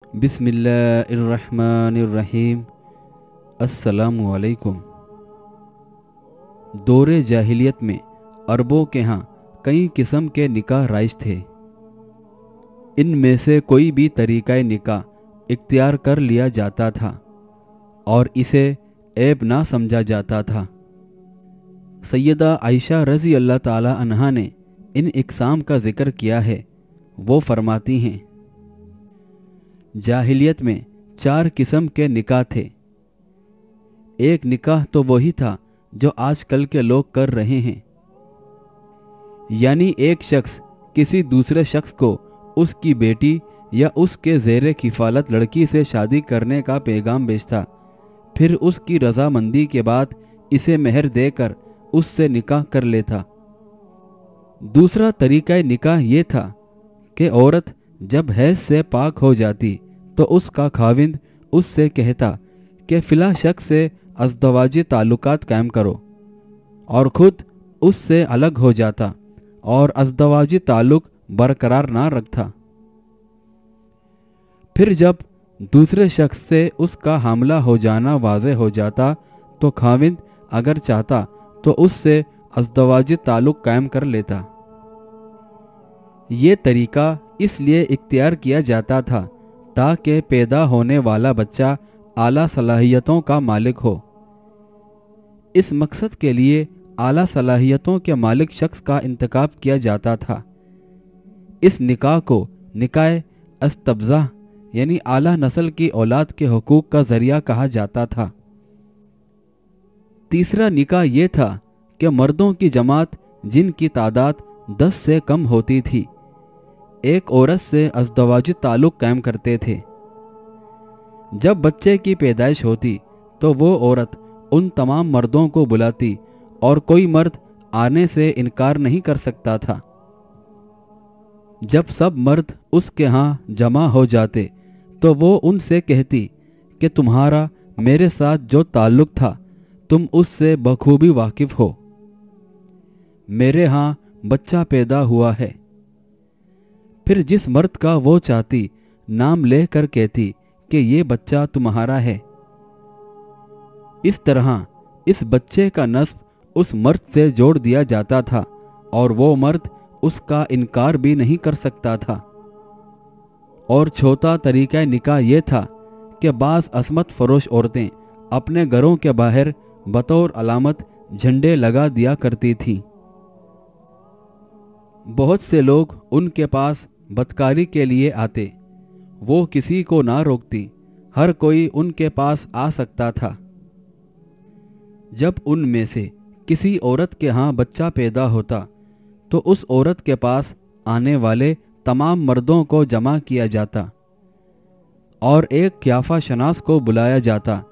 बिस्मिल्लाहिर्रहमानिर्रहीम। अस्सलामु अलैकुम। दौरे जाहिलियत में अरबों के यहाँ कई किस्म के निकाह राइज थे। इनमें से कोई भी तरीक़ा निकाह इख्तियार कर लिया जाता था और इसे ऐब ना समझा जाता था। सैयदा आयशा रज़ी अल्लाह ताला अन्हा ने इन इक़साम का ज़िक्र किया है। वो फरमाती हैं, जाहिलियत में 4 किस्म के निकाह थे। एक निकाह तो वही था जो आजकल के लोग कर रहे हैं, यानी एक शख्स किसी दूसरे शख्स को उसकी बेटी या उसके ज़ेरे किफ़ालत लड़की से शादी करने का पैगाम भेजता, फिर उसकी रजामंदी के बाद इसे मेहर देकर उससे निकाह कर लेता। दूसरा तरीक़ा निकाह ये था कि औरत जब हैज़ से पाक हो जाती तो उसका खाविंद उससे कहता कि फ़िला शख्स से अज़दवाजी ताल्लुकात कायम करो, और ख़ुद उससे अलग हो जाता और अज़दवाजी ताल्लुक बरकरार ना रखता। फिर जब दूसरे शख्स से उसका हामला हो जाना वाज़े हो जाता तो खाविंद अगर चाहता तो उससे अज़दवाजी ताल्लुक कायम कर लेता। ये तरीक़ा इसलिए इख्तियार किया जाता था ताकि पैदा होने वाला बच्चा आला सलाहियतों का मालिक हो। इस मकसद के लिए आला सलाहियतों के मालिक शख्स का इंतखाब किया जाता था। इस निकाह को निकाह अस्तब्ज़ा यानी आला नस्ल की औलाद के हुकूक का ज़रिया कहा जाता था। तीसरा निकाह ये था कि मर्दों की जमात जिनकी तादाद 10 से कम होती थी, एक औरत से अज़दवाजी ताल्लुक़ कायम करते थे। जब बच्चे की पैदाइश होती तो वो औरत उन तमाम मर्दों को बुलाती और कोई मर्द आने से इनकार नहीं कर सकता था। जब सब मर्द उसके यहाँ जमा हो जाते तो वो उनसे कहती कि तुम्हारा मेरे साथ जो ताल्लुक़ था तुम उससे बखूबी वाकिफ़ हो। मेरे यहाँ बच्चा पैदा हुआ है। फिर जिस मर्द का वो चाहती नाम लेकर कहती कि ये बच्चा तुम्हारा है। इस तरह इस बच्चे का नस्ब उस मर्द से जोड़ दिया जाता था और वो मर्द उसका इनकार भी नहीं कर सकता था। और चौथा तरीक़ा निकाह ये था कि बाज़ असमत फरोश औरतें अपने घरों के बाहर बतौर अलामत झंडे लगा दिया करती थीं। बहुत से लोग उनके पास बदकारी के लिए आते, वो किसी को ना रोकती, हर कोई उनके पास आ सकता था। जब उनमें से किसी औरत के यहाँ बच्चा पैदा होता तो उस औरत के पास आने वाले तमाम मर्दों को जमा किया जाता और एक क़ियाफ़ा शनास को बुलाया जाता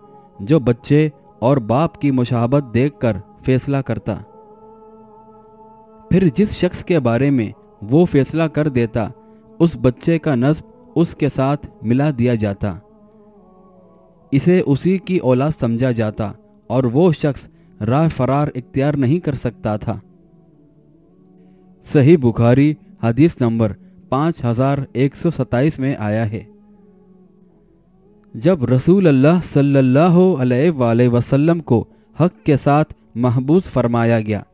जो बच्चे और बाप की मुशाहबत देखकर फैसला करता। फिर जिस शख्स के बारे में वो फैसला कर देता उस बच्चे का नस्ब उसके साथ मिला दिया जाता। इसे उसी की औलाद समझा जाता और वो शख्स राह फरार इख्तियार नहीं कर सकता था। सही बुखारी हदीस नंबर 5127 में आया है, जब रसूल अल्लाह सल्लल्लाहु अलैहि वसल्लम को हक के साथ महबूस फरमाया गया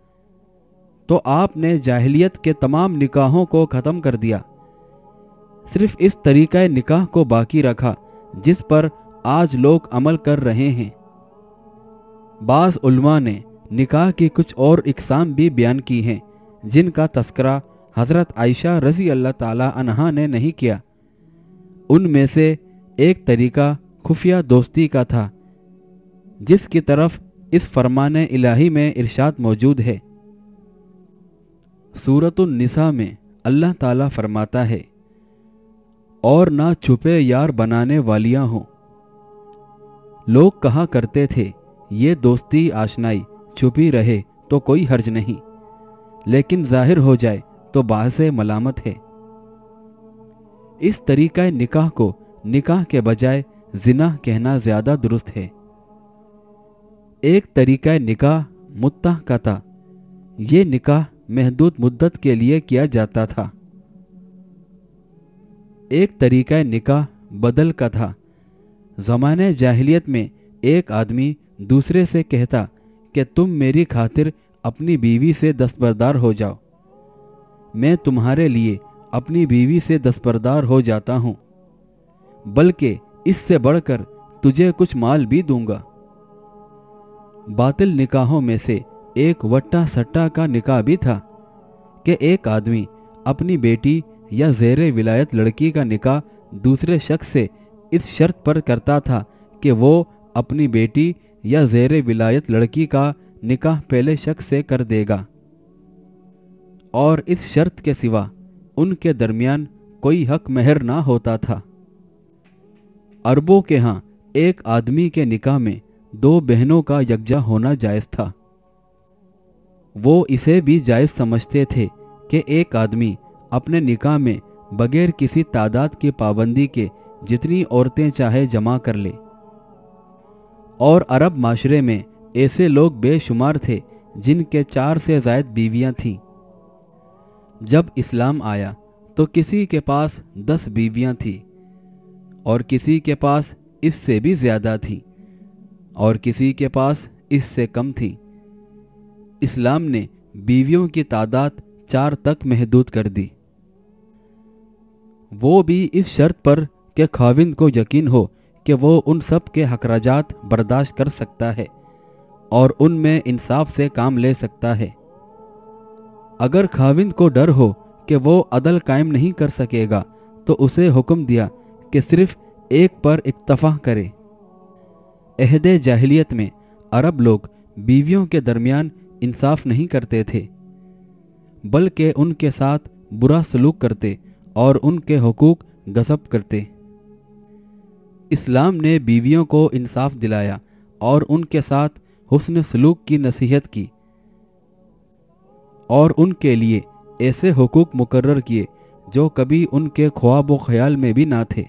तो आपने जाहिलियत के तमाम निकाहों को ख़त्म कर दिया। सिर्फ इस तरीक़ा निकाह को बाकी रखा जिस पर आज लोग अमल कर रहे हैं। बाज़ उलमा ने निकाह की कुछ और इक़साम भी बयान की हैं जिनका तस्करा हज़रत आयशा रज़ी अल्लाह ताला अन्हा ने नहीं किया। उनमें से एक तरीक़ा खुफिया दोस्ती का था जिसकी तरफ इस फरमाने इलाही में इरशाद मौजूद है। सूरतुन निसा में अल्लाह ताला फरमाता है, और ना छुपे यार बनाने वालियां हों। लोग कहा करते थे ये दोस्ती आशनाई छुपी रहे तो कोई हर्ज नहीं, लेकिन जाहिर हो जाए तो बाहसे मलामत है। इस तरीक़ा निकाह को निकाह के बजाय ज़िना कहना ज़्यादा दुरुस्त है। एक तरीक़ा निकाह मुत्ता का था। ये निकाह महदूद मुद्दत के लिए किया जाता था। एक तरीक़ा निकाह بدل کا تھا۔ زمانے جاہلیت میں ایک آدمی دوسرے سے کہتا کہ تم میری خاطر اپنی بیوی سے دستبردار ہو جاؤ، میں تمہارے لیے اپنی بیوی سے دستبردار ہو جاتا ہوں، بلکہ اس سے بڑھ کر تجھے کچھ مال بھی دوں گا۔ باطل نکاحوں میں سے ایک وٹا سٹا کا نکاح بھی تھا کہ ایک آدمی اپنی بیٹی یا زیر ولایت لڑکی کا نکاح دوسرے شخص سے اس شرط پر کرتا تھا کہ وہ اپنی بیٹی یا زیر ولایت لڑکی کا نکاح پہلے شخص سے کر دے گا، اور اس شرط کے سوا ان کے درمیان کوئی حق مہر نہ ہوتا تھا۔ عربوں کے ہاں ایک آدمی کے نکاح میں دو بہنوں کا یکجا ہونا جائز تھا۔ وہ اسے بھی جائز سمجھتے تھے کہ ایک آدمی اپنے نکاح میں بغیر کسی تعداد کی پابندی کے جتنی عورتیں چاہے جمع کر لے، اور عرب معاشرے میں ایسے لوگ بے شمار تھے جن کے 4 سے زائد بیویاں تھیں۔ جب اسلام آیا تو کسی کے پاس 10 بیویاں تھیں، اور کسی کے پاس اس سے بھی زیادہ تھیں، اور کسی کے پاس اس سے کم تھیں۔ اسلام نے بیویوں کی تعداد 4 تک محدود کر دی، وہ بھی اس شرط پر کہ خاوند کو یقین ہو کہ وہ ان سب کے اخراجات برداشت کر سکتا ہے اور ان میں انصاف سے کام لے سکتا ہے۔ اگر خاوند کو ڈر ہو کہ وہ عدل قائم نہیں کر سکے گا تو اسے حکم دیا کہ صرف ایک پر اکتفا کرے۔ عہد جاہلیت میں عرب لوگ بیویوں کے درمیان انصاف نہیں کرتے تھے، بلکہ ان کے ساتھ برا سلوک کرتے اور ان کے حقوق غصب کرتے۔ اسلام نے بیویوں کو انصاف دلایا اور ان کے ساتھ حسن سلوک کی نصیحت کی، اور ان کے لیے ایسے حقوق مقرر کیے جو کبھی ان کے خواب و خیال میں بھی نہ تھے۔